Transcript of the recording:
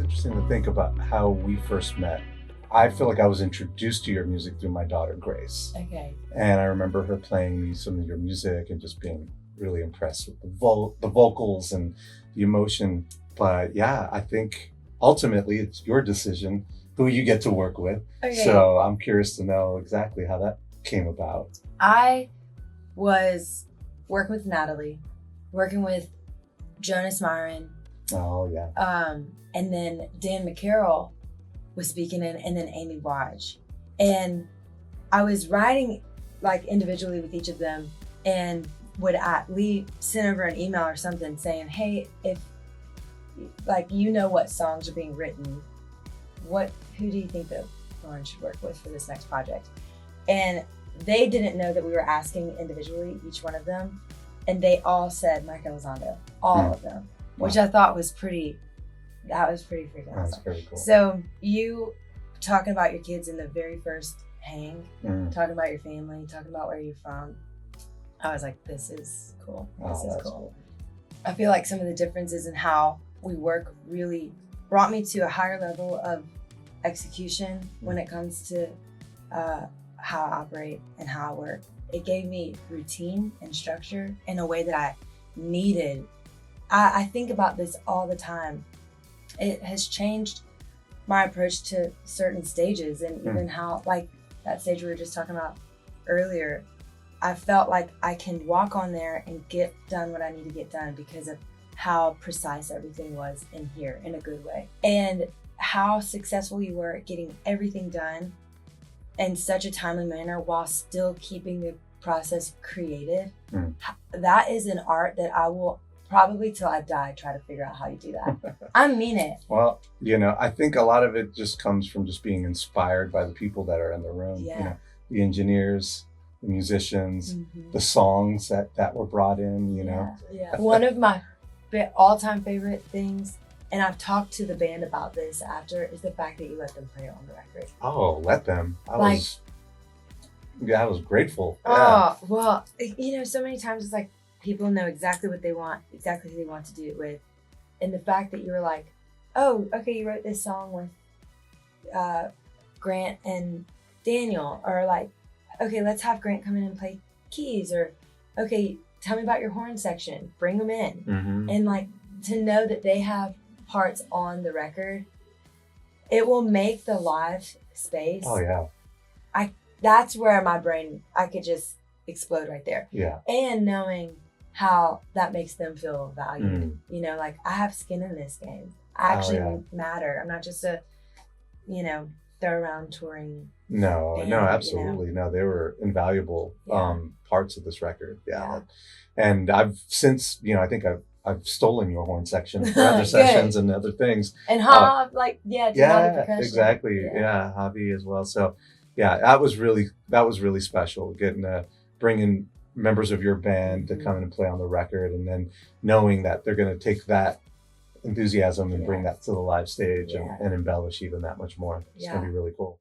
interesting to think about how we first met. I feel like I was introduced to your music through my daughter, Grace. Okay. And I remember her playing me some of your music and just being really impressed with the vocals and the emotion. But yeah, I think ultimately it's your decision who you get to work with. Okay. So I'm curious to know exactly how that came about. I was working with Natalie, working with Jonas Myron, Oh yeah. and then Dan McCarroll was speaking in, and then Amy Wadge. And I was writing like individually with each of them, and would send over an email or something saying, hey, if like what songs are being written, who do you think that Lauren should work with for this next project? And they didn't know that we were asking individually, each one of them, and they all said Mike Elizondo, all of them, which I thought was pretty freaking awesome. That's very cool. So you talking about your kids in the very first hang, talking about your family, talking about where you're from, I was like, this is cool. This is cool. I feel like some of the differences in how we work really brought me to a higher level of execution when it comes to how I operate and how I work. It gave me routine and structure in a way that I needed. I think about this all the time. It has changed my approach to certain stages, and even how, like that stage we were just talking about earlier, I felt like I can walk on there and get done what I need to get done because of how precise everything was in here in a good way. And how successful you were at getting everything done in such a timely manner while still keeping the process creative. That is an art that I will probably till I die try to figure out how you do that. I mean it. Well, I think a lot of it just comes from just being inspired by the people that are in the room. Yeah. The engineers, the musicians, the songs that were brought in, Yeah. One of my all-time favorite things, and I've talked to the band about this after, is the fact that you let them play it on the record. Oh, let them. I was grateful. Oh, well, so many times it's like people know exactly what they want, exactly who they want to do it with. And the fact that you were like, oh, okay, you wrote this song with Grant and Daniel, or like, okay, let's have Grant come in and play keys, or okay, tell me about your horn section, bring them in. And like to know that they have parts on the record, it will make the live space. Oh yeah. That's where my brain, I could just explode right there. Yeah. And knowing how that makes them feel valued. Like I have skin in this game. I actually matter. I'm not just a, throw around touring. No, band, absolutely. No, they were invaluable parts of this record. Yeah. And I've since, I think I've stolen your horn section for other sessions and other things. And how, do all the percussion. Exactly. Yeah, Javi as well. So yeah, that was really special, getting bringing members of your band to come in and play on the record, and then knowing that they're going to take that enthusiasm and bring that to the live stage and embellish even that much more. It's going to be really cool.